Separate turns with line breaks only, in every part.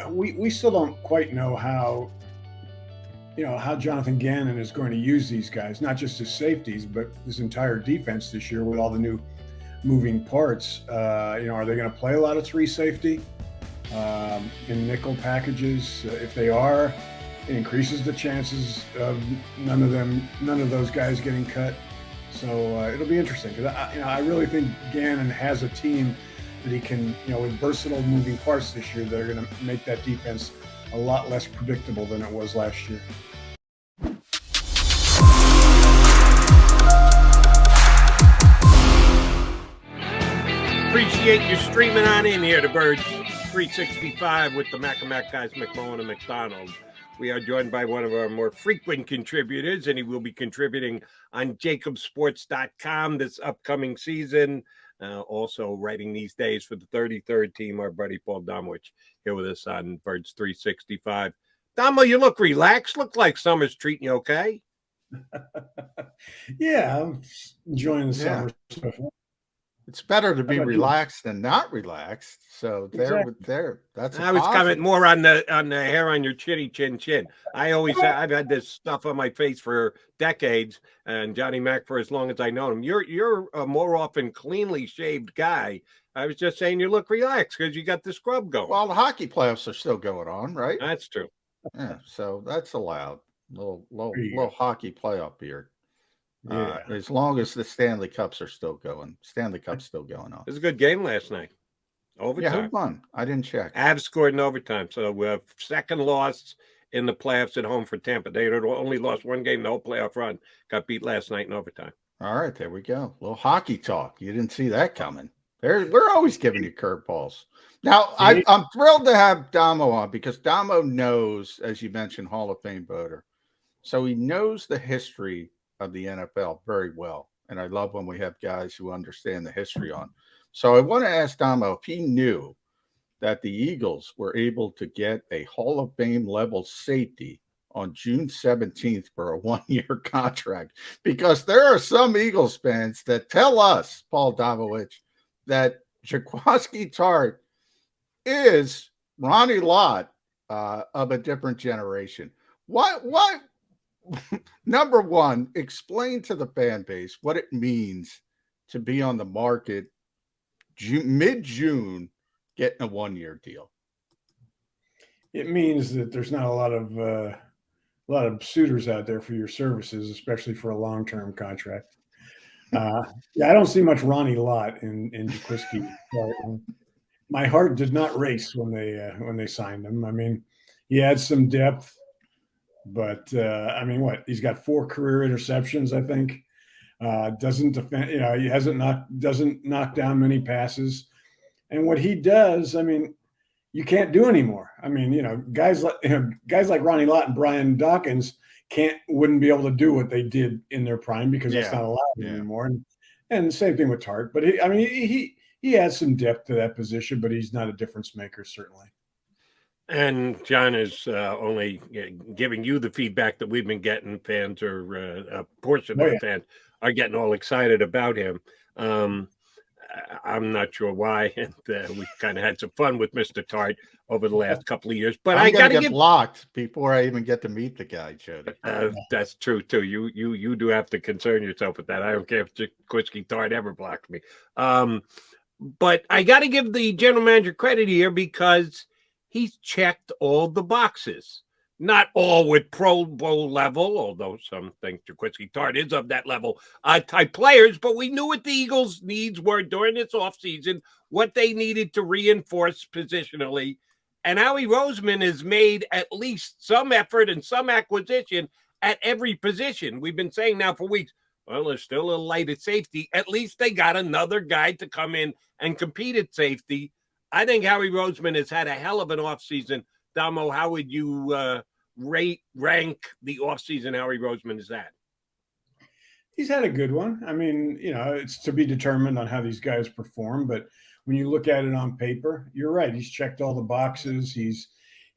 we still don't quite know how Jonathan Gannon is going to use these guys, not just as safeties, but this entire defense this year with all the new moving parts. Are they going to play a lot of three safety in nickel packages? If they are, it increases the chances of none of those guys getting cut. So it'll be interesting because I really think Gannon has a team that he can, with versatile moving parts this year that are going to make that defense a lot less predictable than it was last year.
Appreciate you streaming on in here to Birds 365 with the Mac guys, McMullen and McDonald. We are joined by one of our more frequent contributors, and he will be contributing on JAKIBSports.com this upcoming season. Also writing these days for the 33rd team, our buddy Paul Domowitch here with us on Birds 365. Domo, you look relaxed. Look like summer's treating you okay.
Yeah, I'm enjoying the summer stuff.
It's better to be relaxed than not relaxed. So that's
I was commenting more on the hair on your chinny chin. I've had this stuff on my face for decades, and Johnny Mac for as long as I know him. You're a more often cleanly shaved guy. I was just saying you look relaxed because you got the scrub going.
Well, the hockey playoffs are still going on, right?
That's true.
Yeah, so that's allowed. Little hockey playoff beard.
Yeah.
As long as the Stanley Cups are still going. Stanley Cup's still going on.
It was a good game last night. Overtime.
Yeah, who won? I didn't check.
Avs scored in overtime. So we have second loss in the playoffs at home for Tampa. They had only lost one game the whole playoff run. Got beat last night in overtime.
All right, there we go. A little hockey talk. You didn't see that coming. We're always giving you curveballs. Now, I'm thrilled to have Damo on because Damo knows, as you mentioned, Hall of Fame voter. So he knows the history of the NFL very well. And I love when we have guys who understand the history on. So I want to ask Damo if he knew that the Eagles were able to get a Hall of Fame level safety on June 17th for a one-year contract, because there are some Eagles fans that tell us, Paul Domowitch, that Jaquiski Tartt is Ronnie Lott of a different generation. What number one, explain to the fan base what it means to be on the market mid-June getting a one-year deal.
It means that there's not a lot of suitors out there for your services, especially for a long-term contract. I don't see much Ronnie Lott in Jaquiski. My heart did not race when they signed him. I mean, he had some depth. But he's got 4 career interceptions, I think. Doesn't defend, he doesn't knock down many passes. And what he does, you can't do anymore. Guys like Ronnie Lott and Brian Dawkins wouldn't be able to do what they did in their prime because that's not allowed anymore. And same thing with Tartt. But he adds some depth to that position, but he's not a difference maker, certainly.
And John is only giving you the feedback that we've been getting. Fans or a portion of the fans are getting all excited about him. I'm not sure why. And we kind of had some fun with Mr. Tartt over the last couple of years. But I got to get
blocked before I even get to meet the guy, Jody.
That's true too. You do have to concern yourself with that. I don't care if Jaquiski Tartt ever blocked me. But I got to give the general manager credit here because he's checked all the boxes. Not all with Pro Bowl level, although some think Jaquiski Tartt is of that level type players, but we knew what the Eagles' needs were during this offseason, what they needed to reinforce positionally. And Howie Roseman has made at least some effort and some acquisition at every position. We've been saying now for weeks, well, there's still a little light at safety. At least they got another guy to come in and compete at safety. I think Howie Roseman has had a hell of an offseason. Damo, how would you rank the offseason Howie Roseman has had?
He's had a good one. It's to be determined on how these guys perform. But when you look at it on paper, you're right. He's checked all the boxes. He's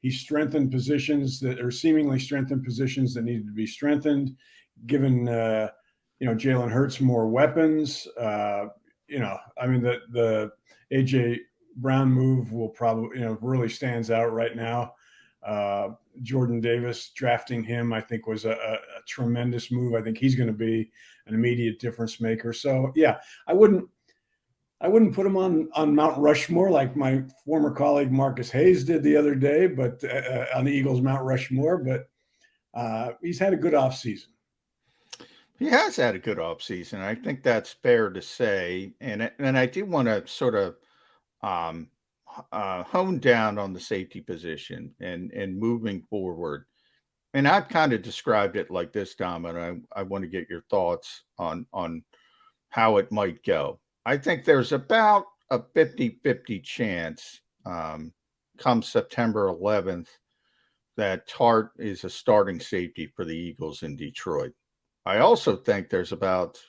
strengthened positions that are seemingly strengthened positions that needed to be strengthened, given, Jalen Hurts more weapons. The AJ Brown move will probably, really stands out right now. Jordan Davis drafting him, I think, was a tremendous move. I think he's going to be an immediate difference maker. So yeah, I wouldn't put him on Mount Rushmore like my former colleague Marcus Hayes did the other day, but on the Eagles Mount Rushmore. But he's had a good offseason.
He has had a good offseason. I think that's fair to say. And I do want to sort of hone down on the safety position and moving forward. And I've kind of described it like this, Dom, and I want to get your thoughts on how it might go. I think there's about a 50-50 chance come September 11th that Tartt is a starting safety for the Eagles in Detroit. I also think there's about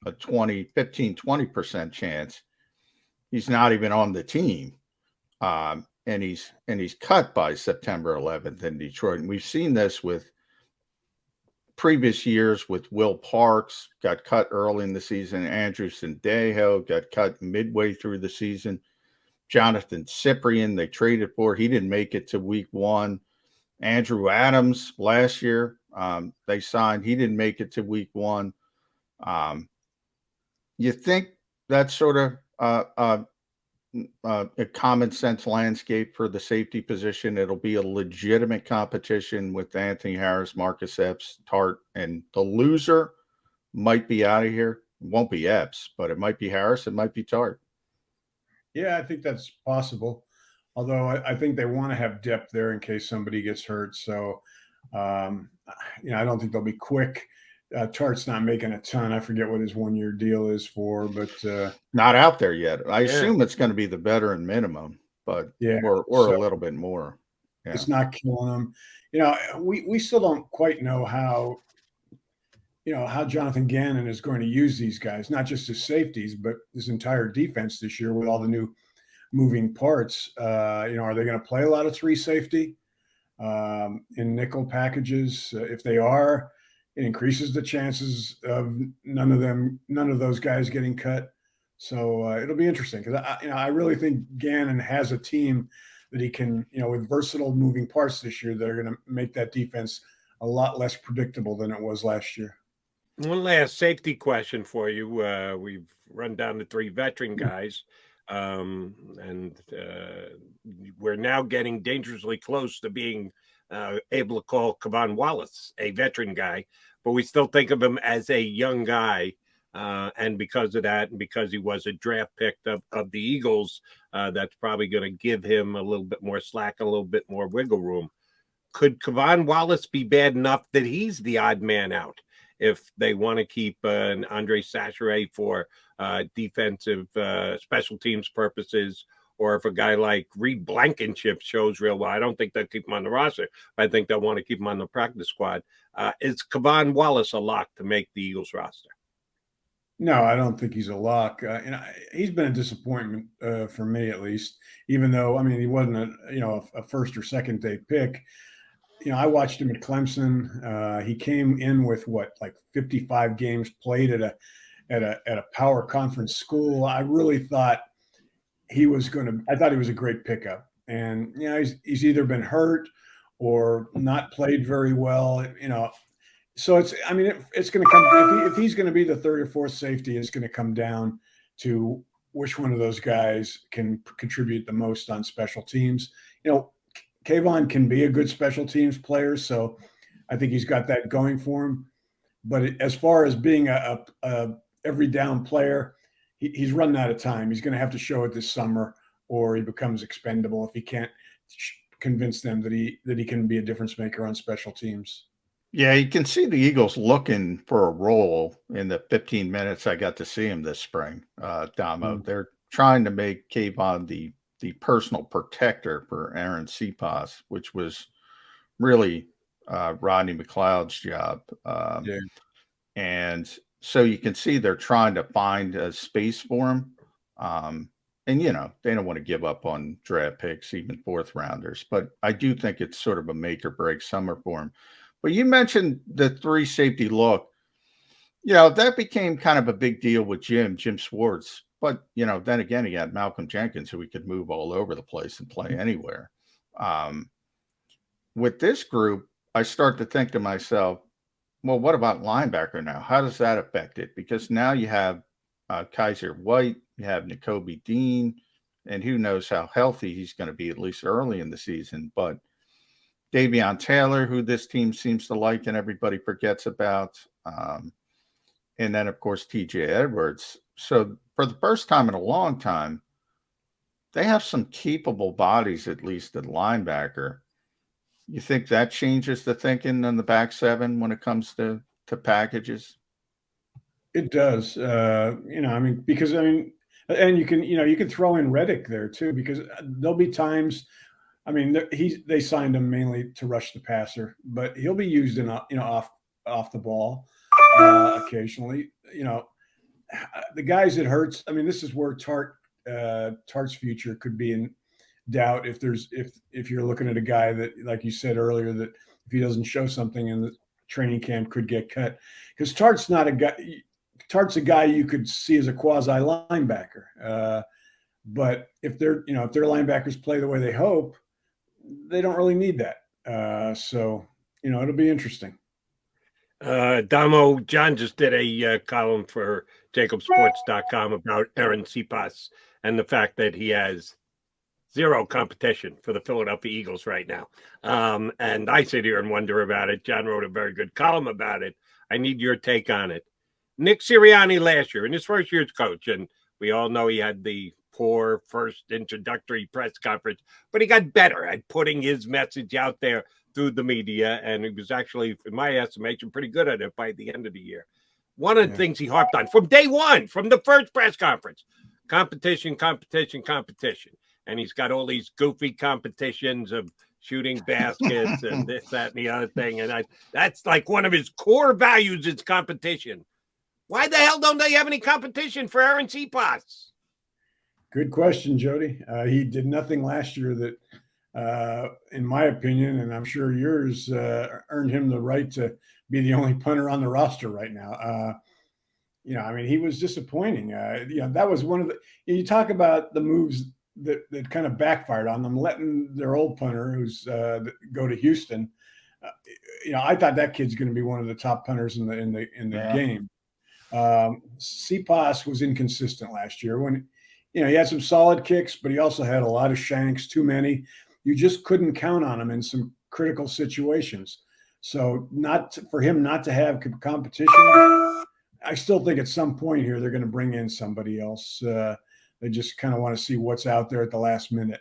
a 20% chance he's not even on the team. And he's cut by September 11th in Detroit. And we've seen this with previous years with Will Parks, got cut early in the season. Andrew Sendejo got cut midway through the season. Jonathan Cyprian, they traded for. He didn't make it to week 1. Andrew Adams last year, they signed. He didn't make it to week 1. You think that's sort of a common sense landscape for the safety position? It'll be a legitimate competition with Anthony Harris, Marcus Epps, Tartt, and the loser might be out of here. It won't be Epps, but it might be Harris. It might be Tartt.
Yeah, I think that's possible. Although I think they want to have depth there in case somebody gets hurt. So, I don't think they'll be quick. Tartt's not making a ton. I forget what his 1-year deal is for, but
not out there yet. I assume it's going to be the veteran minimum, but or so, a little bit more. Yeah.
It's not killing them. We still don't quite know how Jonathan Gannon is going to use these guys, not just as safeties, but his entire defense this year with all the new moving parts. Are they going to play a lot of 3 safety in nickel packages? If they are, it increases the chances of none of those guys getting cut. So it'll be interesting because I really think Gannon has a team that he can, with versatile moving parts this year that are going to make that defense a lot less predictable than it was last year.
One last safety question for you. We've run down the 3 veteran guys, and we're now getting dangerously close to being able to call Kevon Wallace a veteran guy, but we still think of him as a young guy. And because of that, and because he was a draft pick of the Eagles, that's probably going to give him a little bit more slack, a little bit more wiggle room. Could Kevon Wallace be bad enough that he's the odd man out if they want to keep an Andre Sacheret for defensive special teams purposes, or if a guy like Reed Blankenship shows real well? I don't think they'll keep him on the roster, but I think they'll want to keep him on the practice squad. Is Kevon Wallace a lock to make the Eagles roster?
No, I don't think he's a lock. He's been a disappointment for me, at least. Even though, he wasn't a first or second day pick. I watched him at Clemson. He came in with 55 games played at a power conference school. I really thought he was a great pickup. And he's either been hurt or not played very well. So it's going to come, if he's going to be the 3rd or 4th safety, it's going to come down to which one of those guys can contribute the most on special teams. Kevon can be a good special teams player, so I think he's got that going for him. But as far as being a every down player, he's running out of time. He's going to have to show it this summer, or he becomes expendable if he can't convince them that he can be a difference maker on special teams.
Yeah, you can see the Eagles looking for a role in the 15 minutes I got to see him this spring, Damo. They're trying to make Kevon the personal protector for Aaron Cepas, which was really Rodney McLeod's job. And so you can see they're trying to find a space for him. And, they don't want to give up on draft picks, even 4th rounders. But I do think it's sort of a make or break summer for him. But you mentioned the 3 safety look. That became kind of a big deal with Jim Schwartz. But, then again, he got Malcolm Jenkins, who he could move all over the place and play anywhere. With this group, I start to think to myself, well, what about linebacker now? How does that affect it? Because now you have Kaiser White, you have Nakobe Dean, and who knows how healthy he's going to be, at least early in the season. But Davion Taylor, who this team seems to like and everybody forgets about. And then, of course, TJ Edwards. So for the first time in a long time, they have some capable bodies, at least at linebacker. You think that changes the thinking on the back seven when it comes to packages?
It does. Because and you can throw in Reddick there too, because there'll be times. They signed him mainly to rush the passer, but he'll be used in off the ball occasionally. The guys it hurts. This is where Tartt's future could be in doubt if you're looking at a guy that, like you said earlier, that if he doesn't show something in the training camp could get cut, because Tartt's not a guy. Tartt's a guy you could see as a quasi linebacker, but if their linebackers play the way they hope, they don't really need that. So it'll be interesting.
Damo, John just did a column for JAKIBSports.com about Aaron Cepas and the fact that he has zero competition for the Philadelphia Eagles right now. And I sit here and wonder about it. John wrote a very good column about it. I need your take on it. Nick Sirianni last year, in his first year as coach, and we all know he had the poor first introductory press conference, but he got better at putting his message out there through the media, and he was actually, in my estimation, pretty good at it by the end of the year. One of the things he harped on from day one, from the first press conference, competition. And he's got all these goofy competitions of shooting baskets and this, that, and the other thing. And that's like one of his core values is competition. Why the hell don't they have any competition for Aaron Cepas?
Good question, Jody. He did nothing last year that, in my opinion, and I'm sure yours, earned him the right to be the only punter on the roster right now. He was disappointing. That was one of the. You talk about the moves that kind of backfired on them, letting their old punter, who's go to Houston. I thought that kid's going to be one of the top punters in the game. Cepas was inconsistent last year when. He had some solid kicks, but he also had a lot of shanks, too many. You just couldn't count on him in some critical situations. So for him not to have competition, I still think at some point here they're going to bring in somebody else. They just kind of want to see what's out there at the last minute.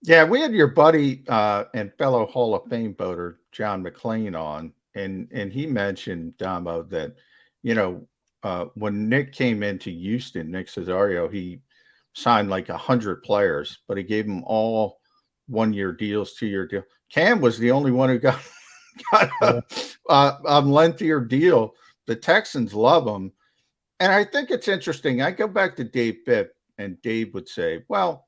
Yeah, we had your buddy and fellow Hall of Fame voter, John McClain, on, and he mentioned, Damo, that, when Nick came into Houston, Nick Cesario, he signed like 100 players, but he gave them all 1-year deals, 2-year deal. Cam was the only one who got a lengthier deal. The Texans love him. And I think it's interesting. I go back to Dave Bipp, and Dave would say, well,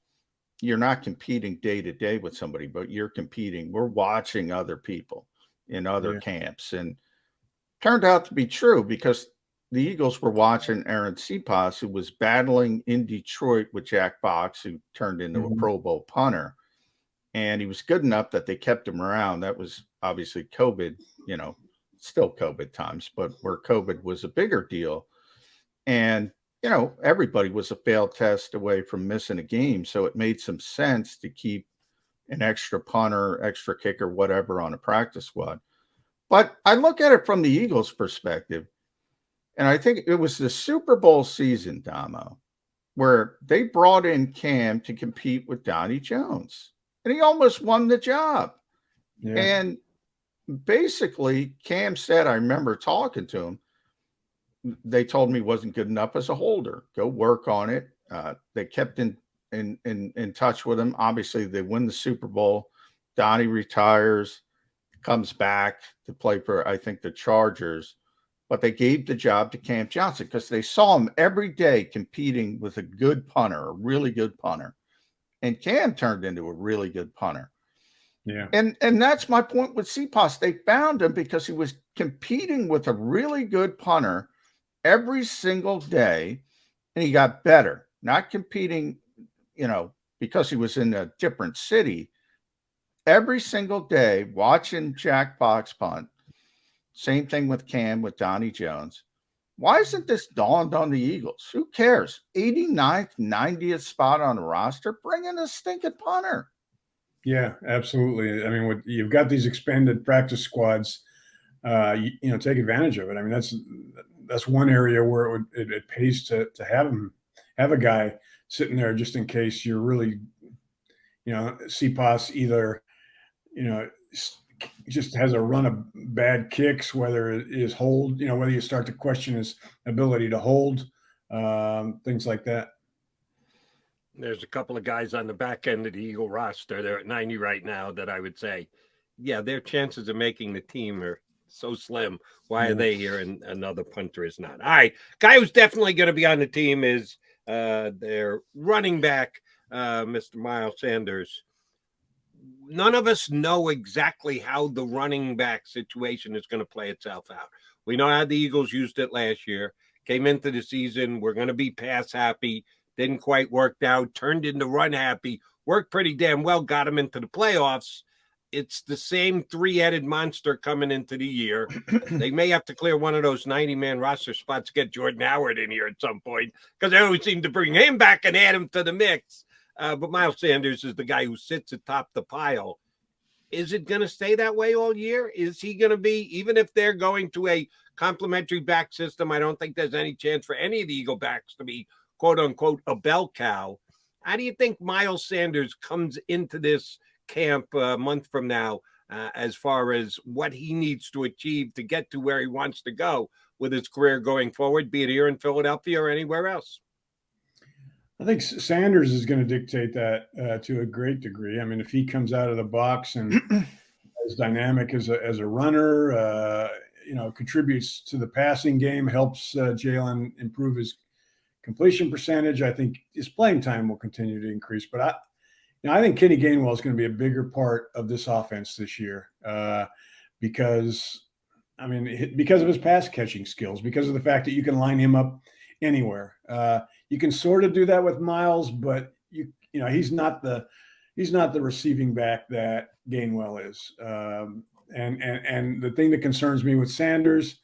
you're not competing day to day with somebody, but you're competing. We're watching other people in other camps. And turned out to be true, because the Eagles were watching Aaron Cepas, who was battling in Detroit with Jack Box, who turned into a Pro Bowl punter. And he was good enough that they kept him around. That was obviously COVID, still COVID times, but where COVID was a bigger deal. And, everybody was a failed test away from missing a game. So it made some sense to keep an extra punter, extra kicker, whatever on a practice squad. But I look at it from the Eagles' perspective. And I think it was the Super Bowl season, Damo, where they brought in Cam to compete with Donnie Jones. And he almost won the job. Yeah. And basically, Cam said, I remember talking to him, they told me he wasn't good enough as a holder. Go work on it. They kept in touch with him. Obviously, they win the Super Bowl. Donnie retires, comes back to play for, I think, the Chargers. But they gave the job to Cam Johnson because they saw him every day competing with a good punter, a really good punter. And Cam turned into a really good punter.
Yeah.
And that's my point with Cepas. They found him because he was competing with a really good punter every single day. and he got better, not competing, because he was in a different city. Every single day, watching Jack box punt. Same thing with Cam, with Donnie Jones. Why isn't this dawned on the Eagles? Who cares? 89th, 90th spot on the roster. Bring in a stinking punter.
Yeah, absolutely. I mean, you've got these expanded practice squads. Take advantage of it. I mean, that's one area where it pays to have a guy sitting there just in case you're really, CPOS either, just has a run of bad kicks, whether it is hold, whether you start to question his ability to hold, things like that.
There's a couple of guys on the back end of the Eagle roster. They're at 90 right now that I would say, yeah, their chances of making the team are so slim. Why are they here and another punter is not? All right. Guy who's definitely going to be on the team is their running back, Mr. Miles Sanders. None of us know exactly how the running back situation is going to play itself out. We know how the Eagles used it last year, came into the season. We're going to be pass happy. Didn't quite work out, turned into run happy, worked pretty damn well, got him into the playoffs. It's the same three-headed monster coming into the year. They may have to clear one of those 90-man roster spots to get Jordan Howard in here at some point because they always seem to bring him back and add him to the mix. But Miles Sanders is the guy who sits atop the pile. Is it going to stay that way all year? Is he going to be, even if they're going to a complementary back system, I don't think there's any chance for any of the Eagle backs to be, quote unquote, a bell cow. How do you think Miles Sanders comes into this camp a month from now as far as what he needs to achieve to get to where he wants to go with his career going forward, be it here in Philadelphia or anywhere else?
I think Sanders is going to dictate that to a great degree. I mean, if he comes out of the box and is dynamic as a runner, contributes to the passing game, helps Jalen improve his completion percentage, I think his playing time will continue to increase. But I think Kenny Gainwell is going to be a bigger part of this offense this year because of his pass catching skills, because of the fact that you can line him up anywhere. You can sort of do that with Miles, but he's not the receiving back that Gainwell is. And the thing that concerns me with Sanders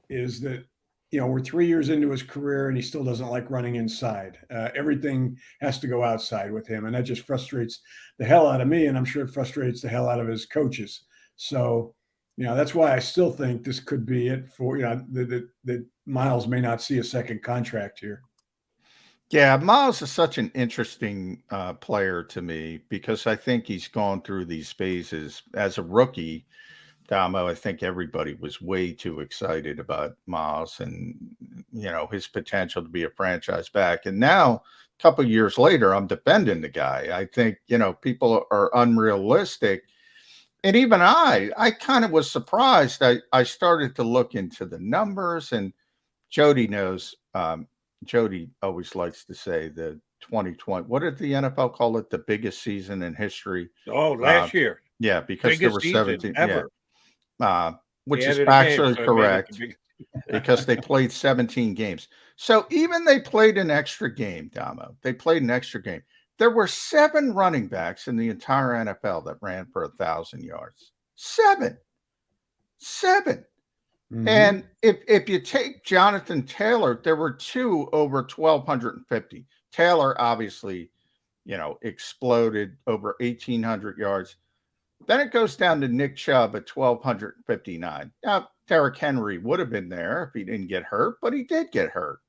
is that we're 3 years into his career and he still doesn't like running inside. Everything has to go outside with him, and that just frustrates the hell out of me, and I'm sure it frustrates the hell out of his coaches. So, that's why I still think this could be it for that Miles may not see a second contract here.
Yeah, Miles is such an interesting player to me because I think he's gone through these phases as a rookie. Damo, I think everybody was way too excited about Miles and, his potential to be a franchise back. And now, a couple of years later, I'm defending the guy. I think, people are unrealistic. And even I kind of was surprised. I started to look into the numbers, and Jody knows. Jody always likes to say the 2020. What did the NFL call it? The biggest season in history.
Oh, last year.
Yeah, because there were 17
ever.
Yeah, which is actually correct because they played 17 games. So even they played an extra game, Damo. They played an extra game. There were 7 running backs in the entire NFL that ran for 1,000 yards. 7. Mm-hmm. And if you take Jonathan Taylor, there were 2 over 1,250. Taylor obviously, exploded over 1,800 yards. Then it goes down to Nick Chubb at 1,259. Now, Derrick Henry would have been there if he didn't get hurt, but he did get hurt.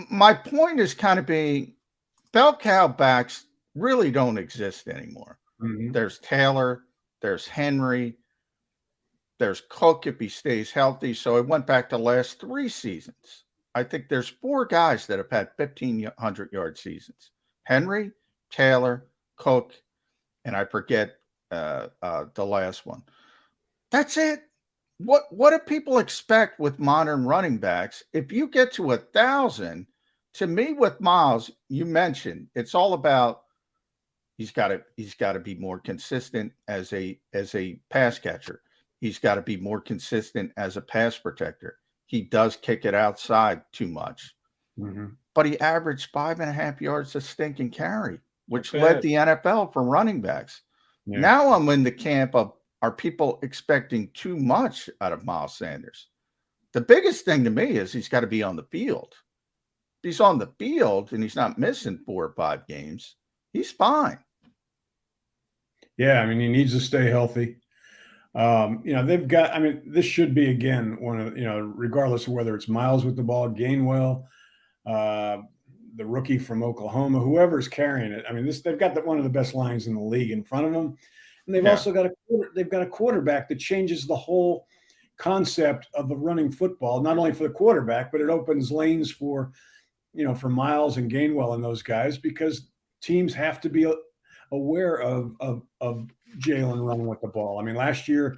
My point is kind of being bell cow backs really don't exist anymore. Mm-hmm. There's Taylor, there's Henry, there's Cook if he stays healthy. So I went back to last 3 seasons. I think there's 4 guys that have had 1,500-yard seasons. Henry, Taylor, Cook, and I forget the last one. That's it. What do people expect with modern running backs? If you get to 1,000, to me with Miles, you mentioned it's all about he's got to be more consistent as a pass catcher. He's got to be more consistent as a pass protector. he does kick it outside too much.
Mm-hmm.
But he averaged 5.5 yards a stinking carry, which
Not
led
bad.
the NFL for running backs.
Yeah.
Now I'm in the camp of, are people expecting too much out of Miles Sanders? The biggest thing to me is he's got to be on the field. If he's on the field and he's not missing 4 or 5 games, he's fine.
Yeah, I mean, he needs to stay healthy. They've got, I mean, this should be, again, one of, regardless of whether it's Miles with the ball, Gainwell, the rookie from Oklahoma, whoever's carrying it. I mean, they've got one of the best lines in the league in front of them. And they've also got a quarterback that changes the whole concept of the running football, not only for the quarterback, but it opens lanes for Miles and Gainwell and those guys, because teams have to be aware of Jalen running with the ball. I mean, last year,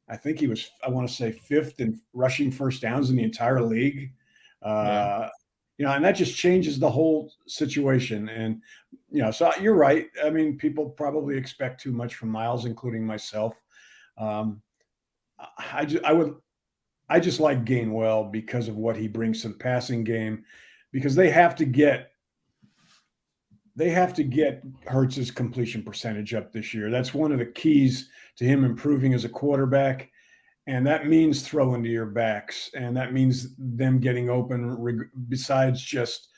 I think he was, I want to say, 5th in rushing first downs in the entire league. And that just changes the whole situation. And, so you're right. I mean, people probably expect too much from Miles, including myself. I just like Gainwell because of what he brings to the passing game, because they have to get Hurts's completion percentage up this year. That's one of the keys to him improving as a quarterback. And that means throwing to your backs. And that means them getting open besides just,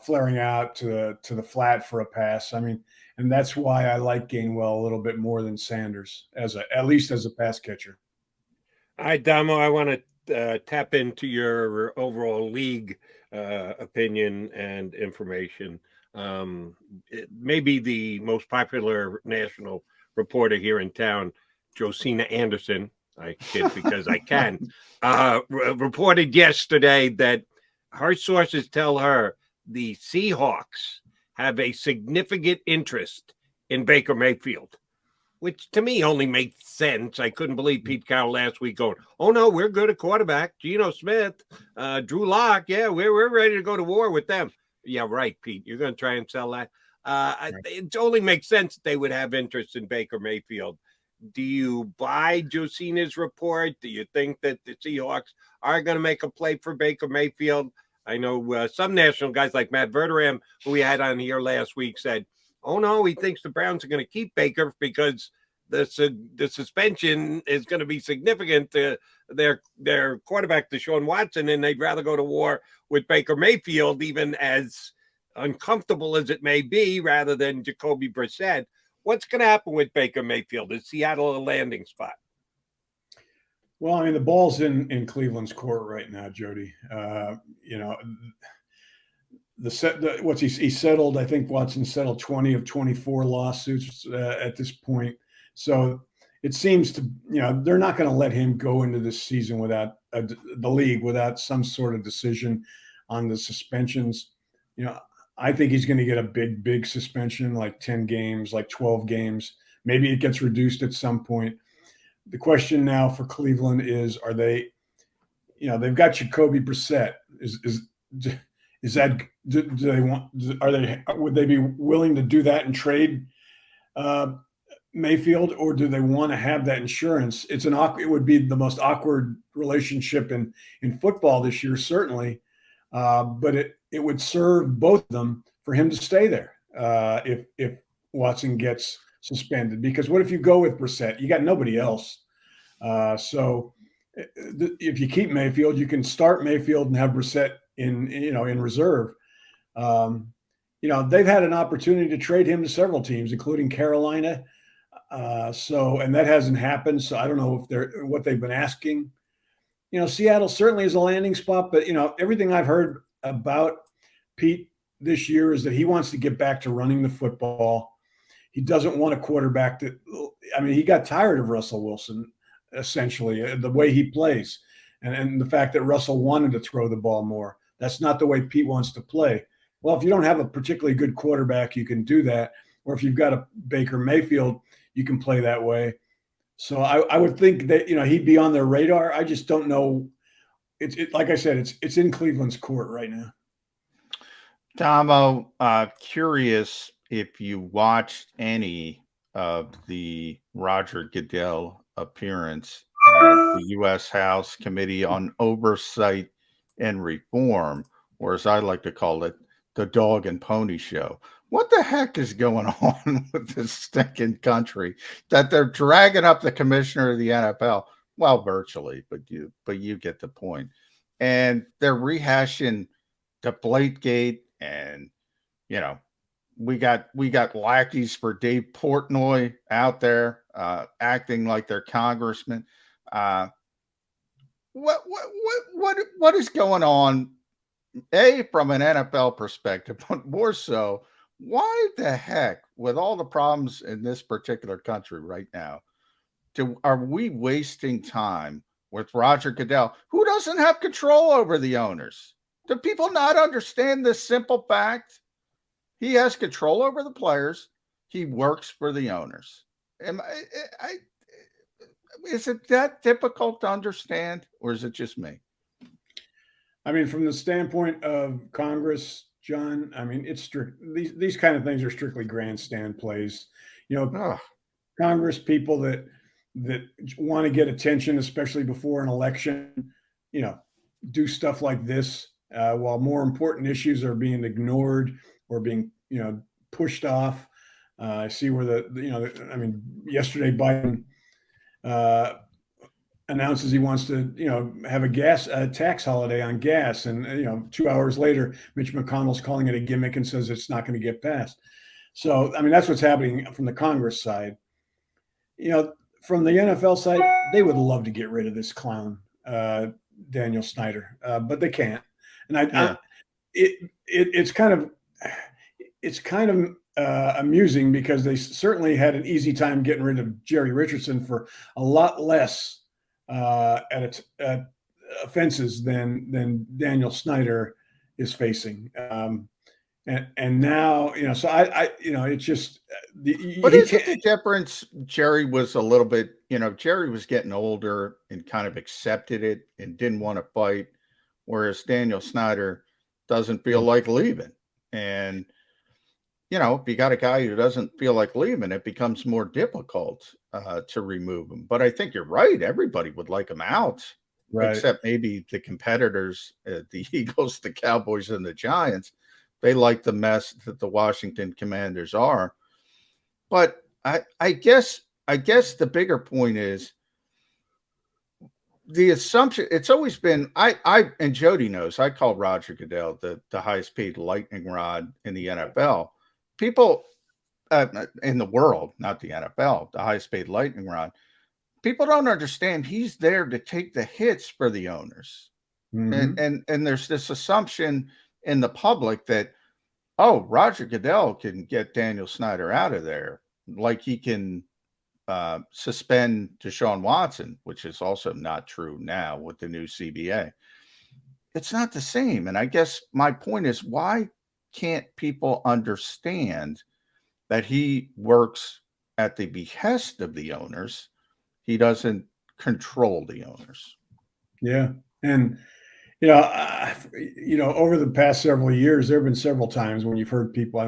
flaring out to the flat for a pass. I mean, and that's why I like Gainwell a little bit more than Sanders, at least as a pass catcher.
All right, Damo, I want to tap into your overall league opinion and information. It may be the most popular national reporter here in town, Josina Anderson, I kid because I can, reported yesterday that her sources tell her the Seahawks have a significant interest in Baker Mayfield, which to me only makes sense. I couldn't believe Pete Carroll last week going, "Oh no, we're good at quarterback. Geno Smith, Drew Lock, yeah, we're ready to go to war with them." Yeah, right, Pete. You're going to try and sell that. It only makes sense that they would have interest in Baker Mayfield. Do you buy Josina's report? Do you think that the Seahawks are going to make a play for Baker Mayfield? I know some national guys like Matt Verderam, who we had on here last week, said, "Oh no, he thinks the Browns are going to keep Baker because the suspension is going to be significant to their quarterback, Deshaun Watson, and they'd rather go to war with Baker Mayfield, even as uncomfortable as it may be, rather than Jacoby Brissett." What's going to happen with Baker Mayfield? Is Seattle a landing spot?
Well, I mean, the ball's in Cleveland's court right now, Jody. He settled. I think Watson settled 20 of 24 lawsuits at this point. So it seems to, they're not going to let him go into this season without the league without some sort of decision on the suspensions. I think he's going to get a big suspension, like 10 games, like 12 games. Maybe it gets reduced at some point. The question now for Cleveland is, are they, they've got Jacoby Brissett. Is that, do they want, would they be willing to do that and trade Mayfield, or do they want to have that insurance? It would be the most awkward relationship in football this year, certainly. But it would serve both of them for him to stay there if Watson gets suspended. Because what if you go with Brissett? You got nobody else. So if you keep Mayfield, you can start Mayfield and have Brissett in reserve. They've had an opportunity to trade him to several teams, including Carolina. And that hasn't happened. So I don't know what they've been asking. Seattle certainly is a landing spot, but everything I've heard about Pete this year is that he wants to get back to running the football. He doesn't want a quarterback he got tired of Russell Wilson, essentially, the way he plays and the fact that Russell wanted to throw the ball more. That's not the way Pete wants to play. Well, if you don't have a particularly good quarterback, you can do that. Or if you've got a Baker Mayfield, you can play that way. So I would think that, he'd be on their radar. I just don't know. Like I said, it's in Cleveland's court right now.
Tomo, curious if you watched any of the Roger Goodell appearance the U.S. House Committee on Oversight and Reform, or as I like to call it, the dog and pony show. What the heck is going on with this stinking country that they're dragging up the commissioner of the NFL? Well, virtually, but you get the point. And they're rehashing the Blategate, and we got lackeys for Dave Portnoy out there acting like they're congressmen. What is going on? From an NFL perspective, but more so, why the heck, with all the problems in this particular country right now, are we wasting time with Roger Goodell, who doesn't have control over the owners? Do people not understand this simple fact? He has control over the players. He works for the owners. Is it that difficult to understand, or is it just me?
I mean, from the standpoint of Congress, John, I mean, it's strict. These kind of things are strictly grandstand plays. Congress people that want to get attention, especially before an election, do stuff like this while more important issues are being ignored or being, pushed off. I see where yesterday Biden announces he wants to, have a tax holiday on gas. And, 2 hours later, Mitch McConnell's calling it a gimmick and says it's not going to get passed. So, I mean, that's what's happening from the Congress side. From the NFL side, they would love to get rid of this clown, Daniel Snyder, but they can't. And it's kind of amusing because they certainly had an easy time getting rid of Jerry Richardson for a lot less at offenses than Daniel Snyder is facing. And now, so it's just.
But isn't the difference? Jerry was a little bit, Jerry was getting older and kind of accepted it and didn't want to fight, whereas Daniel Snyder doesn't feel like leaving. And, if you got a guy who doesn't feel like leaving, it becomes more difficult to remove him. But I think you're right. Everybody would like him out, right? Except maybe the competitors, the Eagles, the Cowboys, and the Giants. They like the mess that the Washington Commanders are. But I guess the bigger point is the assumption. It's always been, and Jody knows, I call Roger Goodell the highest paid lightning rod in the NFL. People in the world, not the NFL, the highest paid lightning rod. People don't understand he's there to take the hits for the owners. Mm-hmm. And there's this assumption in the public that, Roger Goodell can get Daniel Snyder out of there, like he can suspend Deshaun Watson, which is also not true now with the new CBA. It's not the same. And I guess my point is, why can't people understand that he works at the behest of the owners? He doesn't control the owners.
Yeah. And, over the past several years, there have been several times when you've heard people,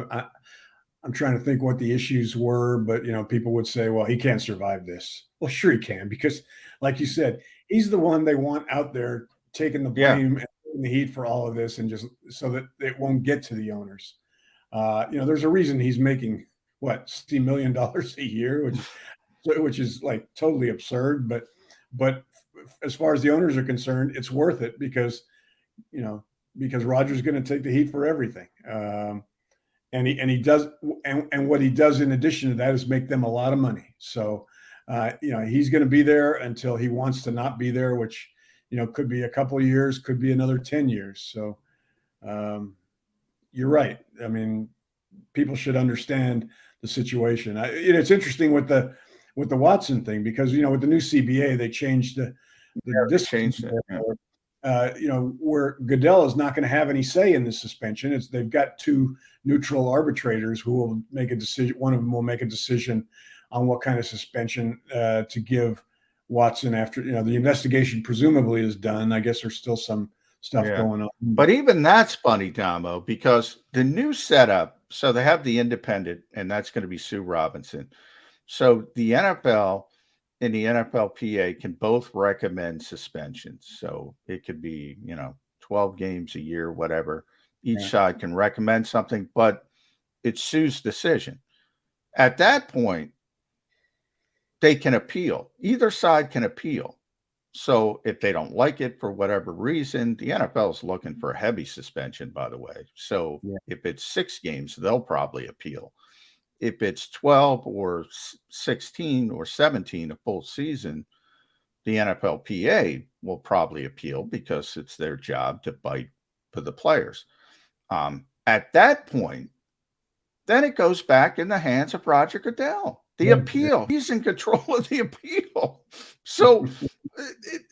I'm trying to think what the issues were, but, people would say, well, he can't survive this. Well, sure he can, because like you said, he's the one they want out there taking the blame and taking the heat for all of this, and just so that it won't get to the owners. There's a reason he's making $60 million a year, which is like totally absurd, but as far as the owners are concerned, it's worth it because Roger's going to take the heat for everything. And he does, and what he does in addition to that is make them a lot of money. So, he's going to be there until he wants to not be there, which, could be a couple of years, could be another 10 years. So, you're right. I mean, people should understand the situation. It's interesting with the Watson thing, because, with the new CBA, they changed where Goodell is not going to have any say in the suspension. They've got two neutral arbitrators who will make a decision. One of them will make a decision on what kind of suspension to give Watson after, the investigation presumably is done. I guess there's still some stuff going on.
But even that's funny, Damo, because the new setup, so they have the independent, and that's going to be Sue Robinson. So the NFL in the NFLPA can both recommend suspensions. So it could be, 12 games a year, whatever. Each side can recommend something, but it's Sue's decision. At that point, they can appeal. Either side can appeal. So if they don't like it for whatever reason, the NFL is looking for a heavy suspension, by the way. So if it's 6 games, they'll probably appeal. If it's 12 or 16 or 17, a full season, the NFLPA will probably appeal because it's their job to fight for the players. At that point, then it goes back in the hands of Roger Goodell. The appeal, he's in control of the appeal. So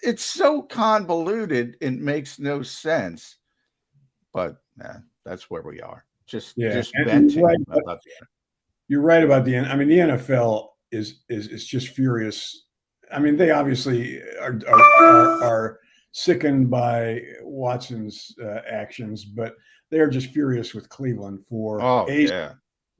it's so convoluted, it makes no sense. But that's where we are. Just venting about that.
You're right about the NFL is just furious. I mean, they obviously are sickened by Watson's actions, but they're just furious with Cleveland for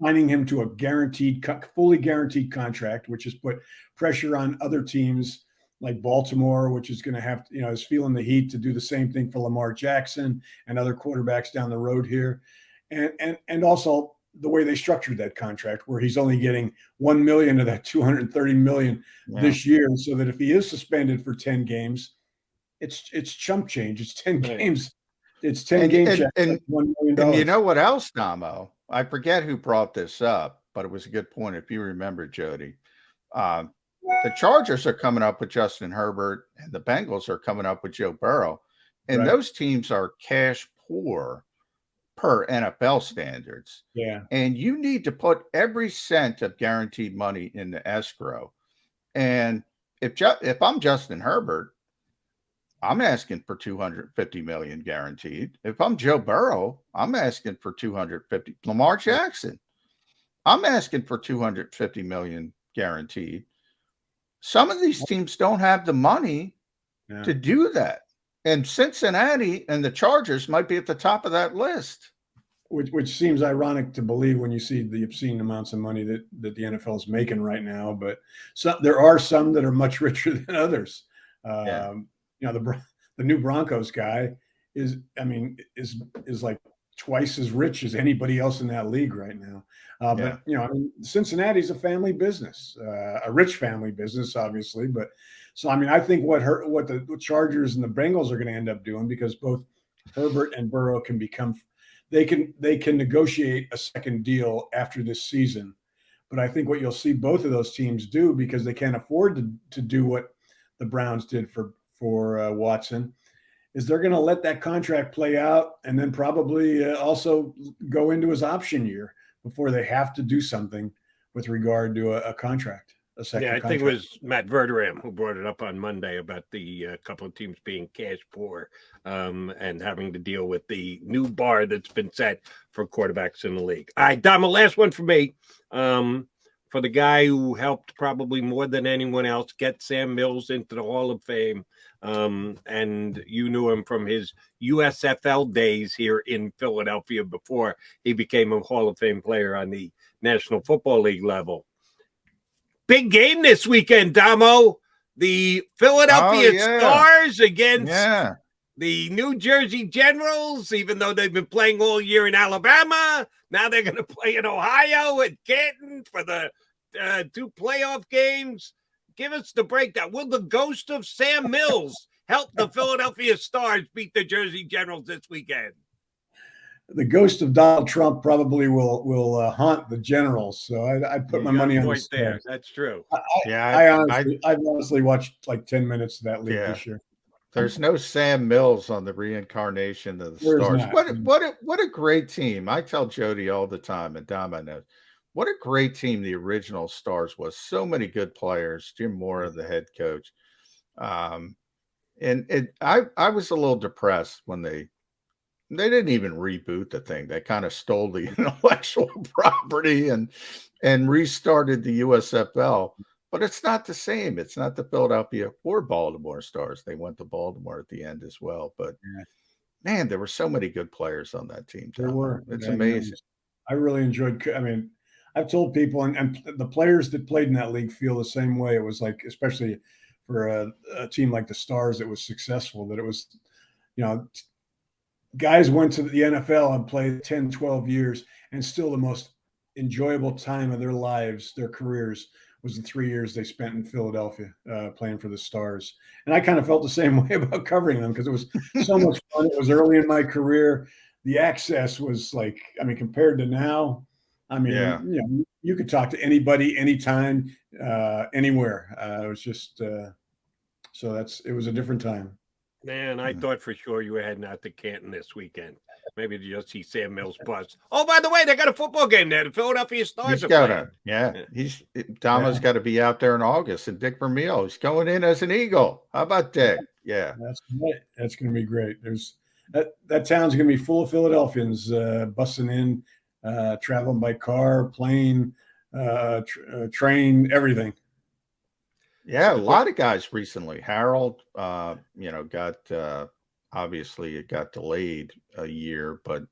signing him to a fully guaranteed contract, which has put pressure on other teams like Baltimore, which is going to have, is feeling the heat to do the same thing for Lamar Jackson and other quarterbacks down the road here. And also the way they structured that contract, where he's only getting $1 million of that $230 million this year, so that if he is suspended for 10 games, it's chump change. It's 10 games. It's 10 games and $1 million.
And you know what else, Damo? I forget who brought this up, but it was a good point. If you remember, Jody, the Chargers are coming up with Justin Herbert, and the Bengals are coming up with Joe Burrow, and those teams are cash poor per NFL standards.
Yeah.
And you need to put every cent of guaranteed money in the escrow. And if I'm Justin Herbert, I'm asking for $250 million guaranteed. If I'm Joe Burrow, I'm asking for $250. Lamar Jackson, I'm asking for $250 million guaranteed. Some of these teams don't have the money to do that. And Cincinnati and the Chargers might be at the top of that list.
Which seems ironic to believe when you see the obscene amounts of money that the NFL is making right now. But there are some that are much richer than others. The new Broncos guy is like twice as rich as anybody else in that league right now. But Cincinnati's a family business, a rich family business, obviously. But so I think what the Chargers and the Bengals are going to end up doing, because both Herbert and Burrow can they can negotiate a second deal after this season. But I think what you'll see both of those teams do, because they can't afford to do what the Browns did for Watson, is they're going to let that contract play out and then probably also go into his option year before they have to do something with regard to a contract. I
think it was Matt Verderam who brought it up on Monday about the couple of teams being cash poor and having to deal with the new bar that's been set for quarterbacks in the league. All right, Dom, last one for me. For the guy who helped probably more than anyone else get Sam Mills into the Hall of Fame, and you knew him from his USFL days here in Philadelphia before he became a Hall of Fame player on the National Football League level. Big game this weekend, Damo. The Philadelphia Stars against the New Jersey Generals, even though they've been playing all year in Alabama. Now they're going to play in Ohio at Canton for the 2 playoff games. Give us the breakdown. Will the ghost of Sam Mills help the Philadelphia Stars beat the Jersey Generals this weekend?
The ghost of Donald Trump probably will haunt the Generals. So I'd put my money on the Stars.
There. That's true.
I've honestly watched like 10 minutes of that league this year.
There's no Sam Mills on the reincarnation of the Stars. What a great team. I tell Jody all the time, and Dom, I know. What a great team the original Stars was. So many good players. Jim Mora, the head coach. And I was a little depressed when they didn't even reboot the thing. They kind of stole the intellectual property and restarted the USFL. But it's not the same. It's not the Philadelphia or Baltimore Stars. They went to Baltimore at the end as well. But man, there were so many good players on that team.
There were.
It's amazing.
I really enjoyed. I've told people, and the players that played in that league feel the same way. It was like, especially for a team like the Stars that was successful, that it was, guys went to the NFL and played 10, 12 years, and still the most enjoyable time of their lives, their careers, was the 3 years they spent in Philadelphia playing for the Stars. And I kind of felt the same way about covering them because it was so much fun. It was early in my career. The access was like, compared to now,
Yeah.
you could talk to anybody, anytime, anywhere. It was just, it was a different time.
Man, I thought for sure you were heading out to Canton this weekend. Maybe to just see Sam Mills bust. Oh, by the way, they got a football game there. The Philadelphia Stars are playing.
Damo's got to be out there in August, and Dick Vermeil is going in as an Eagle. How about Dick? Yeah,
that's going to be great. There's that town's going to be full of Philadelphians busting in, traveling by car, plane, train, everything.
Yeah, a lot of guys recently. Harold, got obviously it got delayed a year, but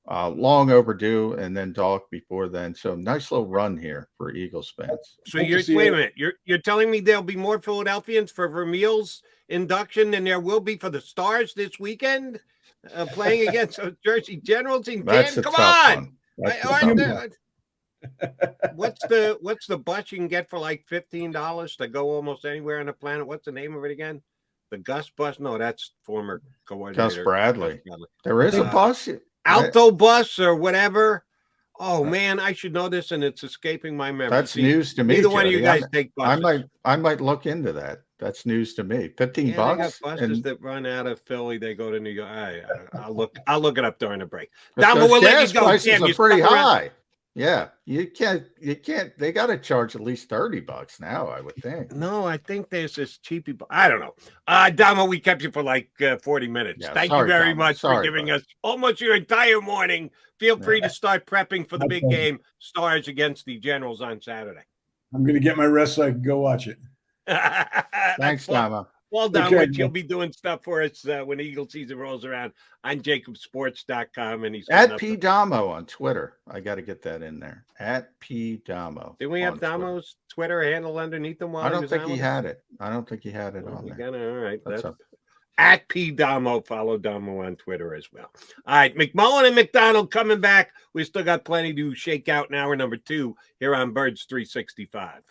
long overdue. And then Doc before then. So nice little run here for Eagles fans.
So wait a minute. You're telling me there'll be more Philadelphians for Vermeil's induction than there will be for the Stars this weekend, playing against the Jersey Generals in Canton? Come on. What's the bus you can get for like $15 to go almost anywhere on the planet? What's the name of it again? The Gus bus? No, that's former coordinator
Gus Bradley. There is a bus,
Alto bus or whatever. Oh man, I should know this, and it's escaping my memory.
That's news to me.
Neither one of you guys take buses.
I might look into that. That's news to me. $15.
They got buses that run out of Philly. They go to New York. I'll look it up during the break.
Damo, we'll let you go. Prices are pretty high. Yeah, you can't. They got to charge at least $30 now, I would think.
No, I think there's this cheapy. I don't know. Damo, we kept you for like 40 minutes.
Yeah,
Thank you very much for giving us almost your entire morning. Feel free to start prepping for the big game, Stars against the Generals on Saturday.
I'm going to get my rest so I can go watch it.
Thanks, Damo.
Well done, Domowitch. You'll be doing stuff for us when Eagle season rolls around on JAKIBsports.com. And he's
at P Damo on Twitter. I got to get that in there. At P Damo.
Did we have Damo's Twitter handle underneath him?
I don't think he had it. I don't think he had it on there.
All right. That's at P Damo. Follow Damo on Twitter as well. All right. McMullen and McDonald coming back. We still got plenty to shake out in hour number 2 here on Birds 365.